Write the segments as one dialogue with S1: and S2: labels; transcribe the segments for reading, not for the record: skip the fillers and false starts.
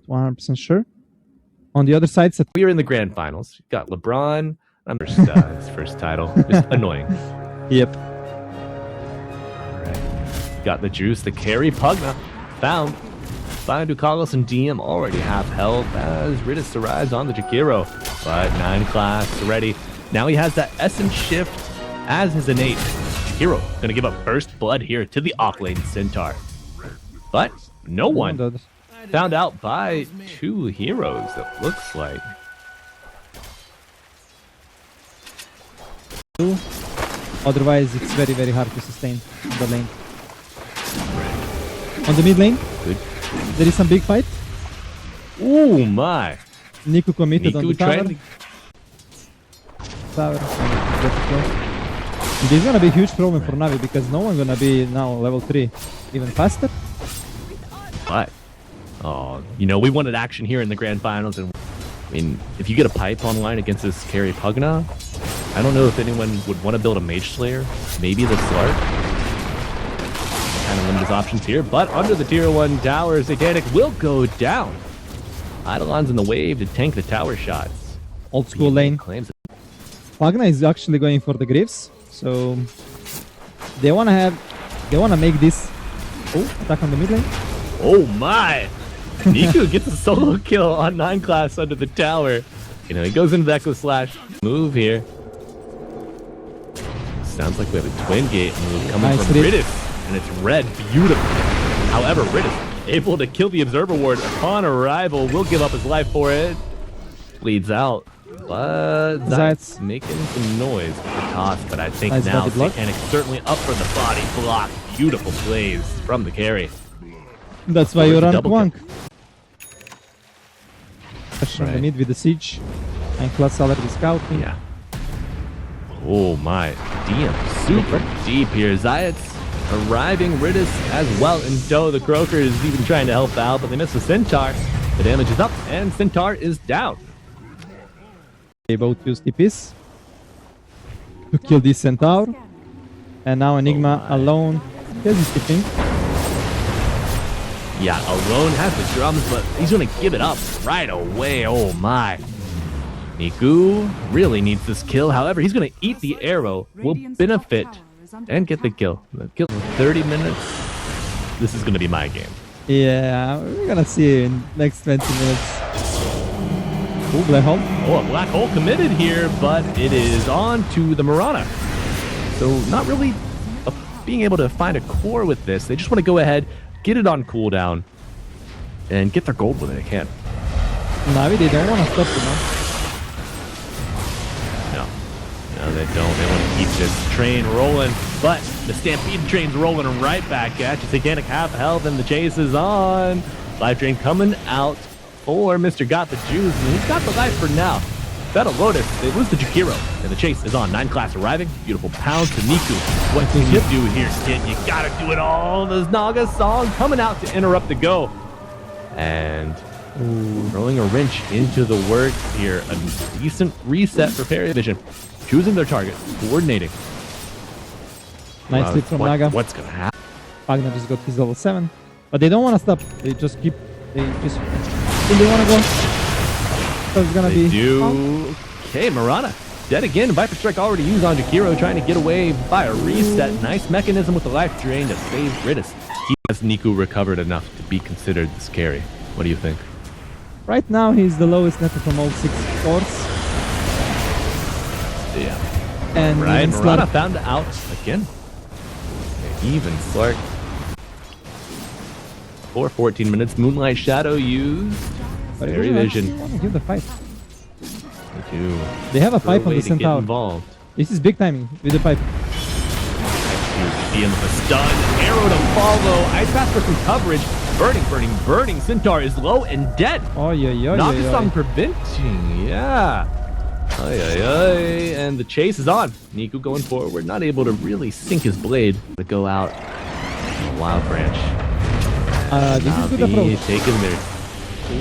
S1: 100% sure. On the other side,
S2: we are in the grand finals. Got LeBron. His first title. Just annoying.
S1: Yep.
S2: Right. Got the juice. The carry. Pugna found. Find Carlos and DM already half health as Ridis arrives on the Jakiro. But 9 class ready. Now he has that Essence Shift as his innate. Jakiro gonna give up first blood here to the offlane Centaur. But no one found out by 2 heroes, it looks like.
S1: Otherwise, it's very, very hard to sustain the lane. On the mid lane,
S2: good.
S1: There is some big fight.
S2: Oh my!
S1: Niku committed on the tower. This is gonna be a huge problem for Navi because no one's gonna be now level 3 even faster.
S2: But, oh, you know, we wanted action here in the grand finals, and I mean, if you get a pipe online against this carry Pugna, I don't know if anyone would want to build a Mage Slayer. Maybe the Slark. Kind of limit his options here, but under the tier 1 tower, Satanic will go down. Eidolon's in the wave to tank the tower shots.
S1: Old school lane.
S2: Claims it.
S1: Pugna is actually going for the Greaves, so they wanna make this. Oh, attack on the mid lane.
S2: Oh my! Niku gets a solo kill on 9 class under the tower. You know, he goes into the Echo Slash move here. Sounds like we have a twin gate move coming from Ridis, and it's red. Beautiful. However, Ridis able to kill the Observer Ward upon arrival. Will give up his life for it. Bleeds out. But that's making some noise with the toss. But I think now Satanic's certainly up for the body block. Beautiful plays from the carry.
S1: That's why you run Wonk. From the mid with the siege. And class already scouting.
S2: Yeah. Oh my. DM super deep here. Zayat's arriving. Ridis as well in tow. The Croaker is even trying to help out, but they miss the Centaur. The damage is up and Centaur is down.
S1: They both use TPs to kill this Centaur. And now Enigma alone. Here's his skipping.
S2: Yeah, alone has the drums, but he's gonna give it up right away. Oh my. Niku really needs this kill. However, he's gonna eat the arrow, will benefit, and get the kill. The kill in 30 minutes. This is gonna be my game.
S1: Yeah, we're gonna see in next 20 minutes. Oh, black hole.
S2: Oh, a black hole committed here, but it is on to the Mirana. So not really being able to find a core with this. They just want to go ahead, get it on cooldown, and get their gold when they can.
S1: Navi, they don't want to stop, you know.
S2: No, they don't. They want to keep this train rolling, but the Stampede train's rolling right back at you. Satanic half health, and the chase is on. Life Drain coming out for Mr. Got the Juice, and he's got the life for now. Battle Lotus, they lose the Jakiro, and the chase is on. 9 class arriving. Beautiful pound to Niku. What can you do here, kid? You gotta do it all. This Naga song coming out to interrupt the go. And throwing a wrench into the works here. A decent reset for PARIVISION. Choosing their target, coordinating.
S1: Nice hit from Naga.
S2: What's gonna happen?
S1: Pugna just got his level 7. But they don't want to stop. They just keep... They just... They want to go. So it's gonna be...
S2: Okay, Mirana dead again. Viper Strike already used on Jakiro, trying to get away by a reset. Nice mechanism with the life drain to save Ridis. Has Niku recovered enough to be considered this carry? What do you think?
S1: Right now, he's the lowest net from all 6 cores.
S2: Yeah.
S1: And
S2: right, Mirana found out again. Even Slark. For 14 minutes, Moonlight Shadow used. PARIVISION.
S1: Want to give the fight.
S2: They do.
S1: They have a pipe on the Centaur.
S2: Involved.
S1: This is big timing with the pipe.
S2: DM with a stun, arrow to follow. Ice Path for some coverage. Burning. Centaur is low and dead.
S1: Oh yeah.
S2: Noctis on preventing. Yeah. And the chase is on. Niku going forward, not able to really sink his blade to go out. Wild branch.
S1: This is good approach.
S2: Taking their.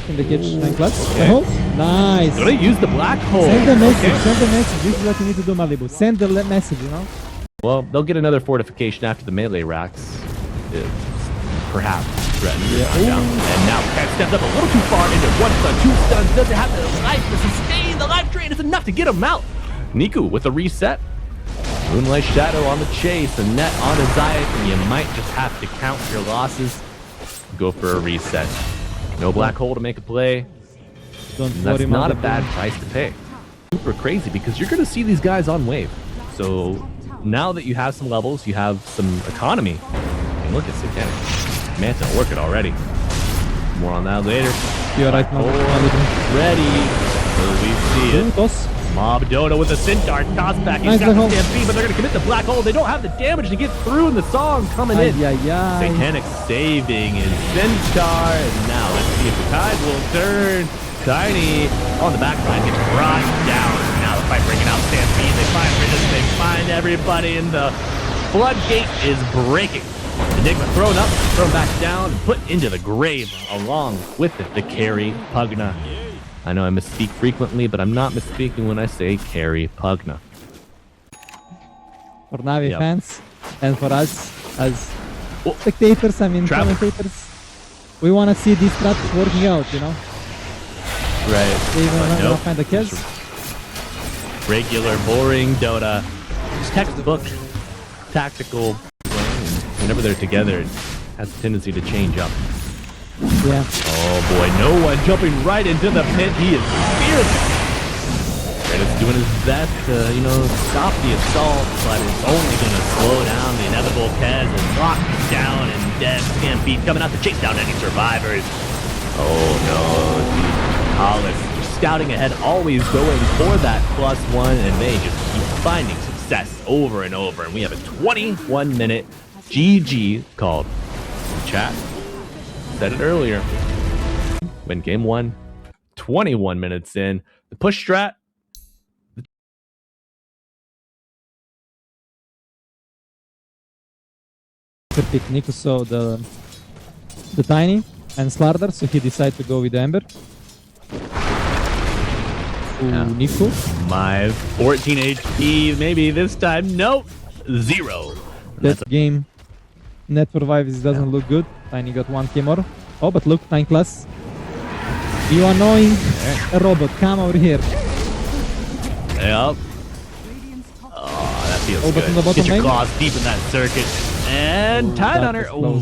S1: In the catch 9 clutch. Okay. Nice.
S2: Gonna use the black hole.
S1: Send the message. Okay. Send the message. This is what you need to do, Malibu. Send the message, you know.
S2: Well, they'll get another fortification after the melee racks. Perhaps. Threatens to knock down. And now Cat steps up a little too far into 1 stun, 2 stuns. Doesn't have the life to sustain. The life drain is enough to get him out. Niku with the reset. Moonlight Shadow on the chase. A net on his eye. And you might just have to count your losses. Go for a reset. No black hole to make a play. That's not a bad price to pay. Super crazy because you're going to see these guys on wave. So now that you have some levels, you have some economy. And look at Satanic. Manta working already. More on that later.
S1: You're right now.
S2: Ready. Will we see it? Mob Dota with a Centaur toss back. He's got the Stampede, but they're going to commit the black hole. They don't have the damage to get through, and the song coming in. Satanic saving his Centaur, and now let's see if the tide will turn. Tiny on the back line gets brought down. Now the fight breaking out. Stampede. They find Bridges. They find everybody, and the floodgate is breaking. Enigma thrown up, thrown back down, and put into the grave along with it. The carry Pugna. I know I misspeak frequently, but I'm not misspeaking when I say carry Pugna.
S1: For NAVI fans and for us as spectators, I mean commentators, we want to see these strats working out, you know?
S2: Right.
S1: Even when we find the kills.
S2: Regular, boring Dota. Just textbook, tactical. Whenever they're together, it has a tendency to change up.
S1: Yeah.
S2: Oh boy, no one jumping right into the pit. He is fearless. Reddit's doing his best to, stop the assault, but it's only going to slow down the inevitable Kez and lock down and dead. Stampede coming out to chase down any survivors. Oh no, Hollis scouting ahead, always going for that +1, and they just keep finding success over and over. And we have a 21-minute GG called. Chat said it earlier. Win game 1, 21 minutes in. The push strat.
S1: Pick Niku saw the Tiny and Slardar, so he decided to go with the Ember. Niku.
S2: My 14 HP, maybe this time. Nope. 0.
S1: That game, net for Vives doesn't look good. Tiny got 1k more. Oh, but look, 9 class. You annoying robot, come over here.
S2: Yep. Oh, that feels good. Get your claws deep in that circuit. And Tide Hunter. You're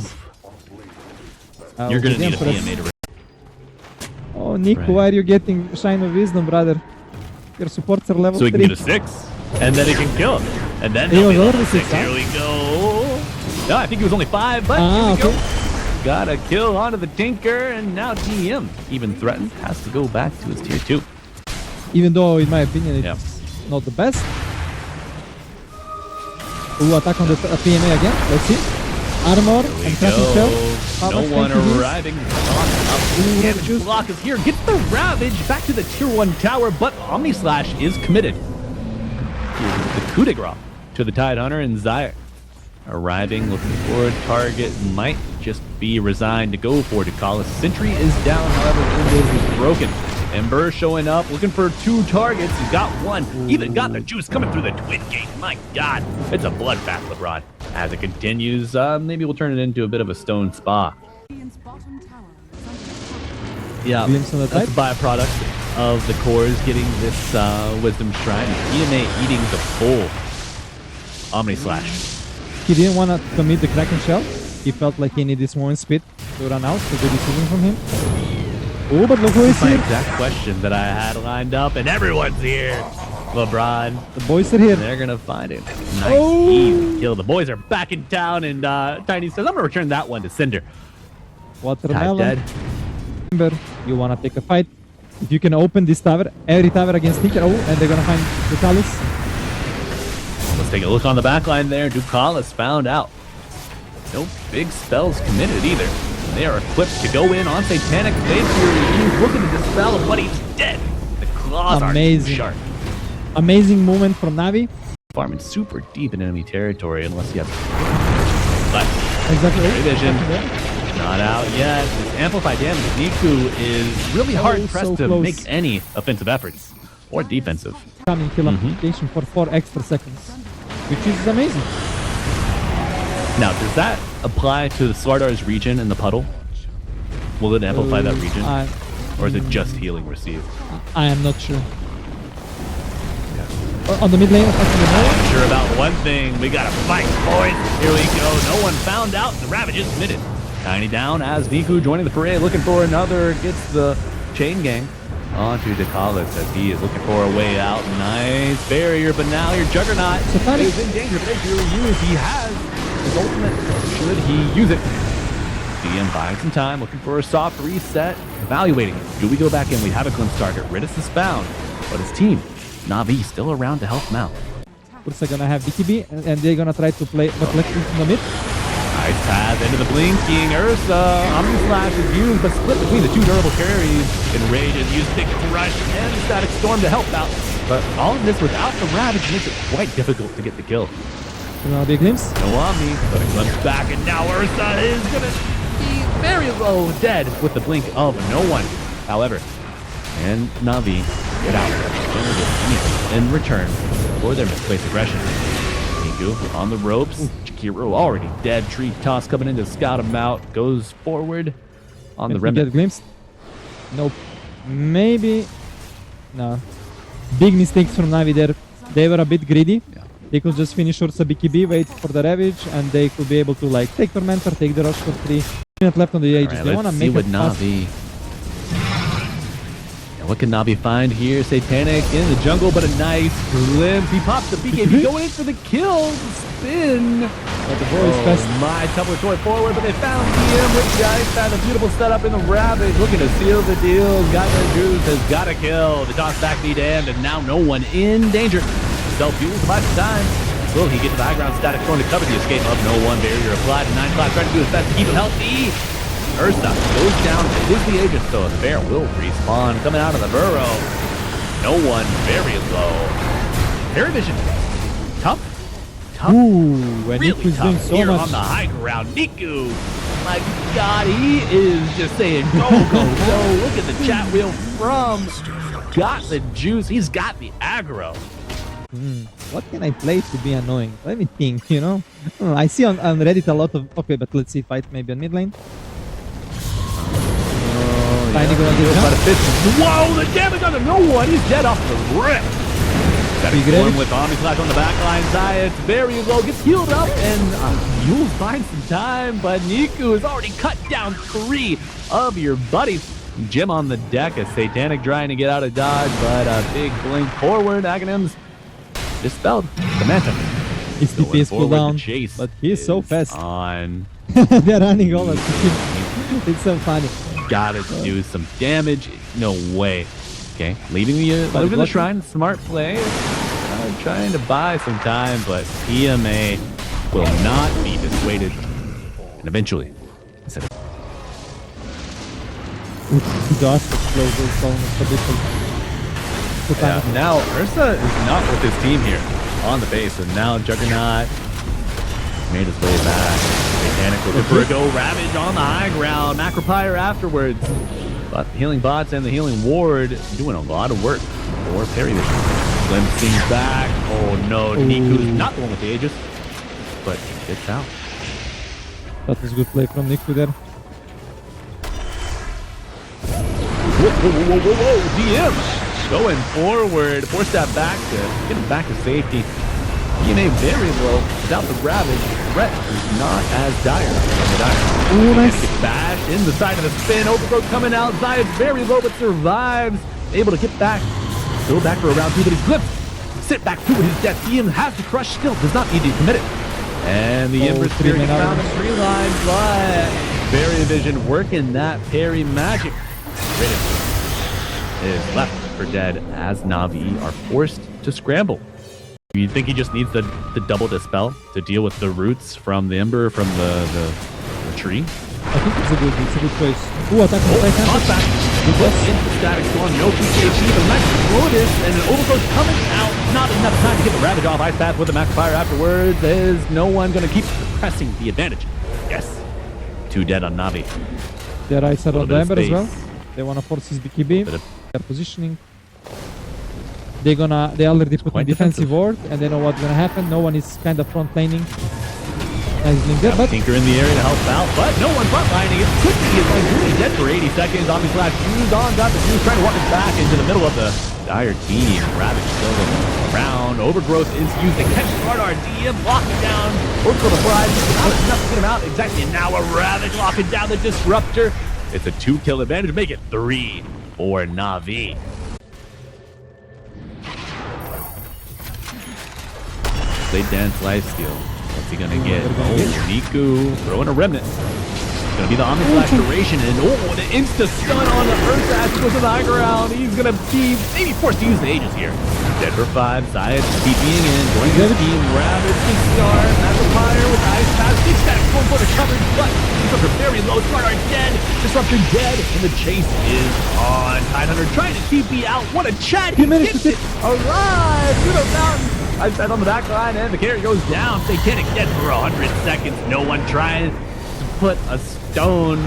S2: going to need a PMA to...
S1: Oh, Niku, why are you getting Shine of Wisdom, brother? Your supports are level 3.
S2: So he can get a 6, and then he can kill him. And then
S1: he was already 6,
S2: Here we go. No, I think he was only 5, but here we go. Got a kill onto the Tinker, and now TM, even threatened, has to go back to his tier 2.
S1: Even though, in my opinion, it's not the best. Ooh, attack on the PMA again. Let's see. Armor and cracking shell.
S2: No one arriving. Damage block is here. Gets the Ravage back to the tier 1 tower, but Omni Slash is committed. The coup de grace to the Tide Hunter, and Zaire arriving, looking for a target, might just be resigned to go for Ducalis. Sentry is down, however, Windows is broken. Ember showing up, looking for 2 targets. He's got 1, even got the juice coming through the twin gate. My God, it's a bloodbath, LeBron. As it continues, maybe we'll turn it into a bit of a stone spa. Yeah, that's the byproduct of the cores getting this Wisdom Shrine. PMA eating the full Omni Slash.
S1: He didn't want to commit the Kraken Shell. He felt like he needed this moment speed to run out. So good decision from him. Oh, but look who is here.
S2: That's my exact question that I had lined up, and everyone's here. LeBron.
S1: The boys are here.
S2: They're going to find it. Nice, easy kill. The boys are back in town, and Tiny says, I'm going to return that one to Cinder.
S1: Watermelon.
S2: Dead.
S1: Remember, you want to take a fight. If you can open this tower, every tower against Tinker. Oh, and they're going to find Ducalis.
S2: Let's take a look on the backline there. Ducalis found out. No big spells committed either. They are equipped to go in on Satanic. He's looking to dispel him, but he's dead. The claws are sharp.
S1: Amazing movement from NAVI.
S2: Farming super deep in enemy territory unless you have... But
S1: exactly.
S2: Vision not out yet. This amplified damage. Niku is really hard pressed to make any offensive efforts or defensive.
S1: Coming kill application for 4 extra seconds, which is amazing.
S2: Now, does that apply to the Slardar's region in the puddle? Will it amplify that region?
S1: I
S2: Or is it just healing received?
S1: am not sure. On the mid lane,
S2: I'm sure about one thing. We gotta fight, boys. Here we go. No one found out. The Ravage is committed. Tiny down as Niku joining the parade, looking for another. Gets the chain gang onto Dekalis as he is looking for a way out. Nice barrier, but now your Juggernaut is in danger. But if you use, he has his ultimate. Should he use it? DM buying some time, looking for a soft reset. Evaluating. Do we go back in? We have a glimpse target. Ridis is found, but his team, Navi, still around to help him out.
S1: Ursa gonna have BKB, and they're gonna try to play Reflection in the mid.
S2: Nice path into the blinking. Ursa, Omni Slash is used, but split between the two durable carries. Enrage is used, Big Rush, and Static Storm to help out. But all of this without the Ravage makes it quite difficult to get the kill.
S1: Gonna be a glimpse.
S2: No Omni, but a glimpse back, and now Ursa is gonna be very low, dead with the blink of no one. However, and Navi get out in return for their misplaced aggression. Niku on the ropes. Chikiro already dead. Tree toss coming in to scout him out. Goes forward on the remnant.
S1: Get glimpsed. Nope. Maybe. No. Big mistakes from Navi there. They were a bit greedy.
S2: Yeah.
S1: They could just finish Ursa BKB, wait for the Ravage, and they could be able to like take Tormentor, take the rush for 3. Minute left on the Aegis.
S2: Right,
S1: They wanna
S2: let's see
S1: make
S2: what
S1: it fast.
S2: Navi. What can Navi find here? Satanic in the jungle, but a nice glimpse. He pops the BKB, going for the kill. Spin.
S1: But the boy is fast.
S2: My Tumblr toy forward, but they found him with the ice. Had a beautiful setup in the Ravage, looking to seal the deal. Got the juice, has got a kill. The toss back lead end, and now no one in danger. Self-fuels about time. Will he get to the high ground? Static Storm to cover the escape of no one. Barrier applied. 9 o'clock trying to do his best to keep him healthy. Ursa goes down, is the Aegis, so a bear will respawn. Coming out of the burrow. No one, very low. PARIVISION, tough.
S1: Ooh, and
S2: Really
S1: Niku's
S2: tough
S1: doing so
S2: here
S1: much.
S2: on the high ground. Niku, my God, he is just saying go, go, go. Look at the chat wheel from. Got the juice. He's got the aggro.
S1: What can I play to be annoying? Let me think, you know? I see on Reddit a lot of... Okay, but let's see, fight maybe on mid lane. Tiny gonna get
S2: About a
S1: jump.
S2: fifth. Whoa, the damage on no one. He's dead off the rip. Got
S1: Big
S2: a
S1: damage.
S2: with Omni Slash on the backline side. It's very low. Gets healed up, and you'll find some time, but Niku has already cut down 3 of your buddies. Jim on the deck, a Satanic trying to get out of dodge, but a big blink forward. Aghanims dispelled. The Manta.
S1: His TP is
S2: Forward, the
S1: cooldown,
S2: chase
S1: but he is so fast.
S2: on.
S1: They're running all at him. It's so funny.
S2: Gotta do some damage. No way. Okay, leaving the shrine. Smart play. Trying to buy some time, but PMA will not be dissuaded. And eventually,
S1: Josh explodes almost a bit.
S2: now Ursa is not with his team here on the base, and now Juggernaut made his way back. Satanic looking for a go. Ravage on the high ground. Macropire afterwards. But healing bots and the healing ward doing a lot of work for PARIVISION. Glimpsing back. Oh no, Niku's not the one with the Aegis, but gets out.
S1: That was a good play from Niku there.
S2: Whoa. DM going forward. Force that back to get him back to safety. DNA very low. Without the Ravage, threat is not as dire from the dire.
S1: Ooh, nice.
S2: Gets bashed in the side of the spin. Overgrowth coming out. Zayed very low, but survives. Able to get back. Go back for a round 2, but he's glimpsed. Sit back through his death. DM has the crush still. Does not need to commit it. And the Emperor Spirit
S1: man
S2: around
S1: out.
S2: the tree line, but PARIVISION working that parry magic. Ridis is left for dead as Navi are forced to scramble. You think he just needs the double dispel to deal with the roots from the Ember from the tree?
S1: I think it's a good choice. Ooh, attack from Titan.
S2: Toss back. Into Static Storm, no PKG, the Max Lotus, and an Overgrowth coming out. Not enough time to get the Ravage off. Ice Path with the Max Fire afterwards. Is no one going to keep pressing the advantage? Yes. 2 dead on Navi.
S1: Their eyes are on the
S2: bit of
S1: Ember as well.
S2: space.
S1: They want to force his BKB.
S2: Bit of-
S1: They're positioning. They already put in
S2: quite
S1: defensive
S2: defensive.
S1: ward, and they know what's gonna happen. No one is kind of front laning. Nice link there, but
S2: Tinker in the area to help out, but no one frontlining it. Quickly, it's like really dead for 80 seconds. Zombie slash used on, got the juice, trying to walk it back into the middle of the Dire team. Ravage still around. Overgrowth is used to catch Slardar. DM locking down. Overgrowth applied. Enough to get him out. Exactly. And now a Ravage locking down the Disruptor. It's a 2-kill advantage. Make it 3 for NAVI. They dance life steal. What's he gonna get? Oh, Niku throwing a remnant. Gonna be the Omni Flash duration, and oh, the insta stun on the Earth as he goes to the high ground. He's gonna be maybe forced to use the Aegis here. Dead for 5. Zayas TPing in, joining his team. Ravage, CR, Rapier with Ice Pass. Big static going for the coverage, but Disruptor very low. Slardar dead. Disruptor dead, and the chase is on. Tidehunter trying to TP out. What a chat! He gets it alive to the mountain. Ice Pass on the back line, and the carry goes down. They can't get for 100 seconds. No one tries to put a stone,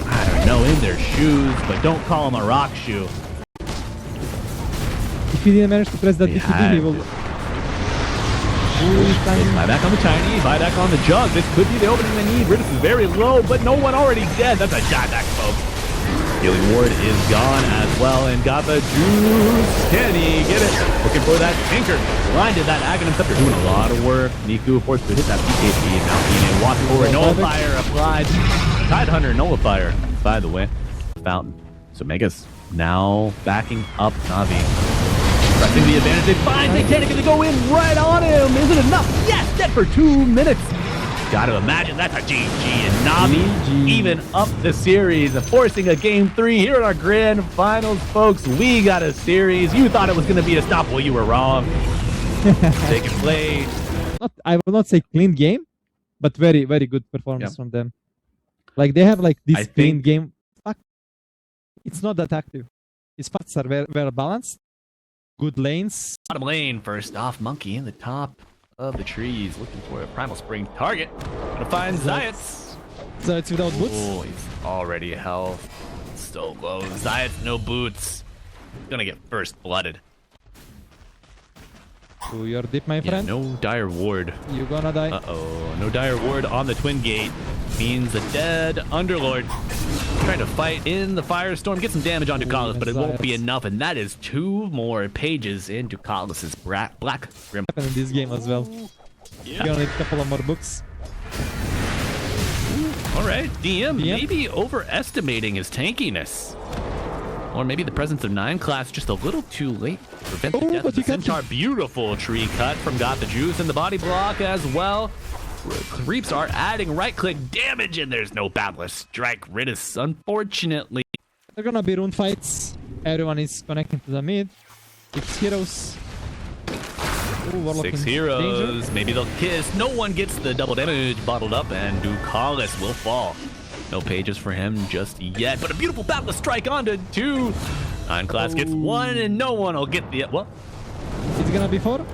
S2: I don't know, in their shoes, but don't call them a rock shoe.
S1: if he didn't manage to press that DCD, he will...
S2: Buyback on the Tiny, buyback on the Jug. This could be the opening they need. Ridus is very low, but no one already dead. That's a dieback, folks. Healing Ward is gone as well, and got the juice. Can he get it? Looking for that Tinker. Blinded that Aghanim Scepter, doing a lot of work. Niku, of course, could hit that PKP. Now Eden walking forward. Nullifier applied. Tidehunter Nullifier, by the way. Fountain. So Megas now backing up NAVI. Pressing the advantage. They find Satanic and they go in right on him. Is it enough? Yes, dead for 2 minutes. Gotta imagine that's a GG, and NAVI even up the series, forcing a game 3 here in our grand finals, folks. We got a series. You thought it was going to be unstoppable. You were wrong. Taking play.
S1: I will not say clean game, but very, very good performance from them. Like they have like this clean game. Fuck. It's not that active. His fights are very, very balanced. Good lanes.
S2: Bottom lane, first off, Monkey in the top of the trees, looking for a Primal Spring target. Gonna find Zayas.
S1: Zayas without boots.
S2: Oh, he's already health. So low. Zayas, no boots. Gonna get first blooded.
S1: So you're deep, my friend.
S2: No Dire Ward.
S1: You're gonna die.
S2: Uh-oh. No Dire Ward on the Twin Gate. Means a dead Underlord. Trying to fight in the Firestorm. Get some damage on Ducalis, but it won't be enough. And that is 2 more pages in Ducalis' Black Grim.
S1: Happened in this game as well. You only need a couple of more books.
S2: Alright, DM maybe overestimating his tankiness. Or maybe the presence of 9 class just a little too late to prevent the death of the Centaur. Beautiful tree cut from Got the Juice and the body block as well. Creeps are adding right-click damage, and there's no Battler Strike. Ridus, unfortunately.
S1: They're gonna be rune fights. Everyone is connecting to the mid. 6 heroes. Ooh,
S2: 6 heroes. Danger. Maybe they'll kiss. No one gets the double damage bottled up, and Ducalis will fall. No pages for him just yet, but a beautiful Battler Strike onto 2. 9 class gets 1, and no one will get the... What?
S1: It's gonna be 4.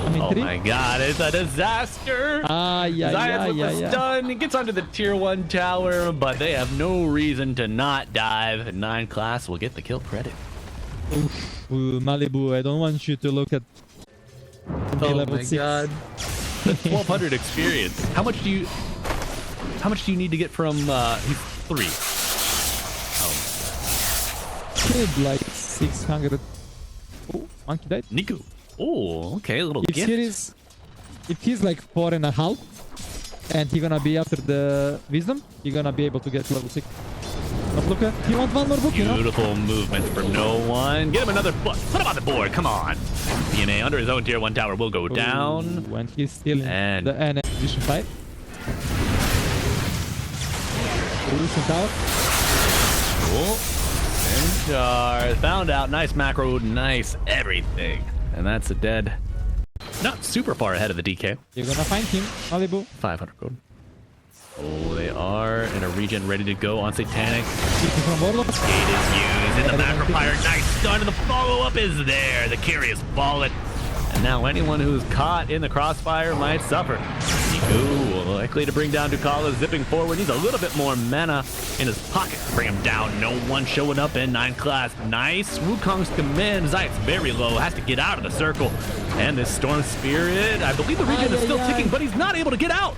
S1: I mean 3.
S2: Oh my god, it's a disaster! Zayas with the stun. He gets onto the tier 1 tower, but they have no reason to not dive. 9 class will get the kill credit.
S1: Oof, Malibu, I don't want you to look at level 6.
S2: God. 1200 experience. How much do you need to get from he's 3?
S1: Kid like 600. Oh, Monkey died.
S2: Niku. Oh, okay, a little gift.
S1: If he's like 4.5 and he's gonna be after the wisdom, you're gonna be able to get level 6. But look at, he wants 1 more book,
S2: Beautiful movement from no one. Get him another book. Put him on the board. Come on. DNA under his own tier 1 tower will go down.
S1: When he's still in the NA position 5. Tower.
S2: Cool. Centaur found out. Nice macro, nice everything. And that's a dead. Not super far ahead of the DK.
S1: You're gonna find him, Malibu.
S2: 500 gold. Oh, they are in a region ready to go on Satanic.
S1: Gate
S2: is used in the macro fire. Nice stun, and the follow-up is there. The carry is fallen. And now anyone who's caught in the crossfire might suffer. Niku likely to bring down Ducalis, zipping forward. Needs a little bit more mana in his pocket to bring him down. No one showing up in 9 class. Nice. Wukong's command. Zayas very low. Has to get out of the circle. And this Storm Spirit. I believe the region is still ticking, but he's not able to get out.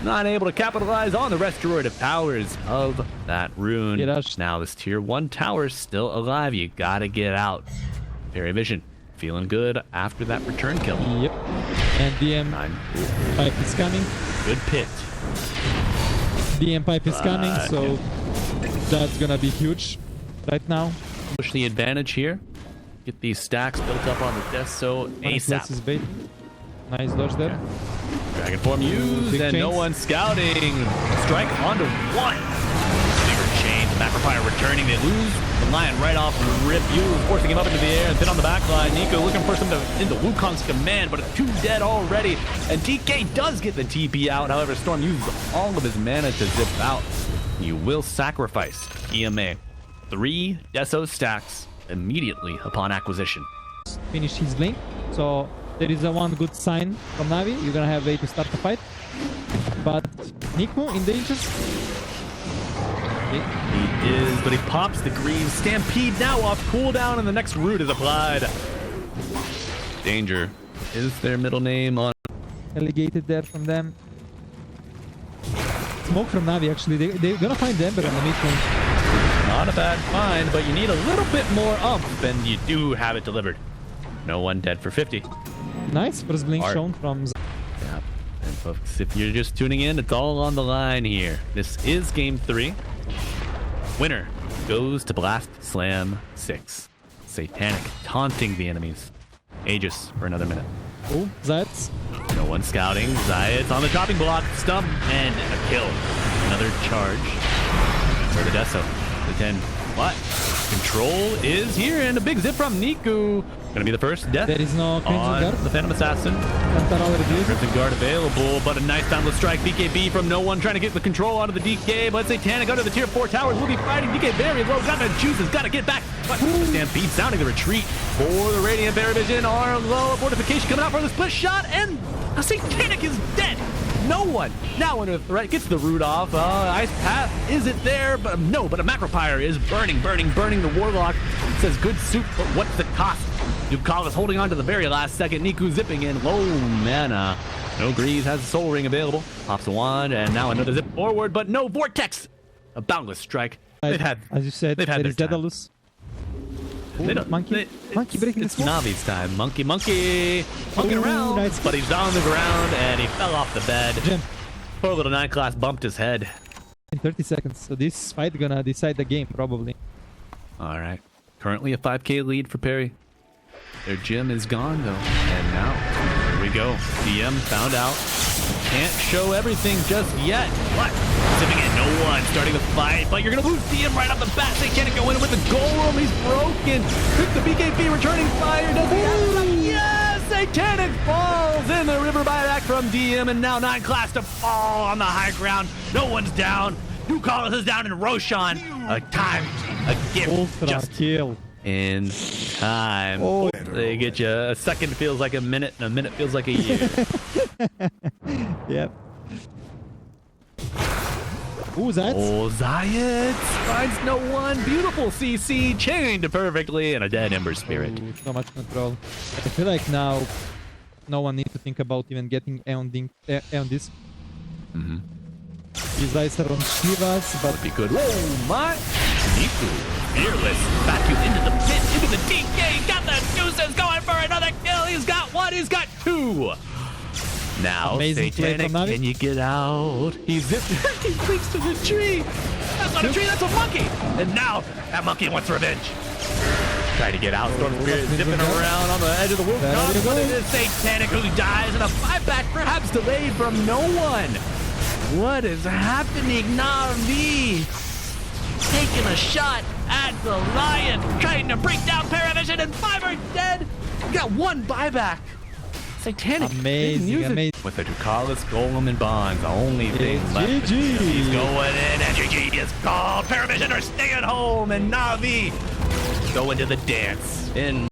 S2: not able to capitalize on the restorative powers of that rune. Now this tier 1 tower is still alive. You gotta get out. PARIVISION feeling good after that return kill.
S1: Yep. And DM pipe is coming.
S2: Good pit.
S1: DM pipe is coming, so that's gonna be huge right now.
S2: Push the advantage here. Get these stacks built up on the Deso ASAP.
S1: Nice dodge there.
S2: Dragon form used, and no one scouting. Strike onto one. Bigger chain. Rapier returning. They lose the Lion right off. WEU forcing him up into the air and then on the back line. Nico looking for some into Wukong's command, but it's 2 dead already. And DK does get the TP out. However, Storm uses all of his mana to zip out. You will sacrifice EMA 3 Deso stacks immediately upon acquisition.
S1: Finish his blink. So there is a one good sign from NAVI. You're gonna have a way to start the fight. But Nico in danger.
S2: He is, but he pops the green. Stampede now off cooldown, and the next root is applied. Danger is their middle name on.
S1: Alligated there from them. Smoke from NAVI actually. They're gonna find Ember on the mid lane.
S2: Not a bad find, but you need a little bit more umph, and you do have it delivered. No one dead for 50.
S1: Nice first blink shown from.
S2: Yeah, and folks, if you're just tuning in, it's all on the line here. This is game 3. Winner goes to Blast Slam 6. Satanic taunting the enemies. Aegis for another minute.
S1: Oh, Zayats.
S2: No one scouting. Zayats on the chopping block. Stump and a kill. Another charge for the Deso. The 10. What? Control is here, and a big zip from Niku. Gonna be the first death.
S1: There is no
S2: on
S1: guard.
S2: The Phantom Assassin. Crimson Guard available, but a nice downless strike. BKB from no one trying to get the control out of the DK, but Satanic under the tier 4 towers will be fighting. DK very low, got the juices, gotta get back. But the Stampede sounding the retreat for the Radiant PARIVISION are low. Fortification coming out for the split shot, and a Satanic is dead. No one now under threat gets the root off. Ice Path, is it there? But no, but a Rapier is burning the Warlock. Says good suit, but what's the cost? Ducal is holding on to the very last second. Niku zipping in, low mana. No Grease has a Soul Ring available. Pops a wand, and now another zip forward, but no Vortex. A boundless strike. They've had,
S1: as you said,
S2: they've had their time.
S1: Daedalus. Monkey breaking
S2: it's
S1: the wall.
S2: Navi's time. Monkey monkeying around,
S1: nice.
S2: but he's on the ground and he fell off the bed.
S1: Gem.
S2: Poor little 9 class bumped his head.
S1: In 30 seconds, so this fight gonna decide the game probably.
S2: All right, currently a 5k lead for Perry. Their gym is gone though, and now here we go. DM found out. Can't show everything just yet. What? Zipping in, no one starting the fight, but you're gonna lose DM right off the bat. They can't go in with the golem. He's broken. Quick the BKB returning fire. Does he have it? Yes! Satanic falls in the river buyback from DM, and now 9 class to fall on the high ground. No one's down. New Collis is down, and Roshan. A gift.
S1: Ultra
S2: just
S1: kill.
S2: in time. Oh. They get you. A second feels like a minute, and a minute feels like a year.
S1: Yep. Ooh, Zayats.
S2: Oh, Zayats finds no one. Beautiful CC chained perfectly, and a dead Ember Spirit.
S1: Ooh, so much control. I feel like now no one needs to think about even getting Aeon this.
S2: Mm-hmm.
S1: These eyes are on Shivas, but
S2: would be good. Whoa, my Niku, fearless, vacuum into the pit, into the DK, got the juices going for another kill. He's got 1, he's got 2. Now,
S1: amazing
S2: Satanic, can you get out? He zips, he cleaves to the tree. That's not a tree, that's a monkey. And now, that monkey wants revenge. Try to get out. Storm Spirit zipping around on the edge of the wolf. But it is Satanic who dies, and a 5-back perhaps delayed from no one. What is happening? NAVI taking a shot at the Lion, trying to bring down PARIVISION, and 5 are dead. You got 1 buyback. Satanic.
S1: Amazing.
S2: With the Ducalis, Golem, and Bonds, the only thing left.
S1: GG.
S2: He's going in, and GG is called. PARIVISION are staying home, and NAVI go into the dance in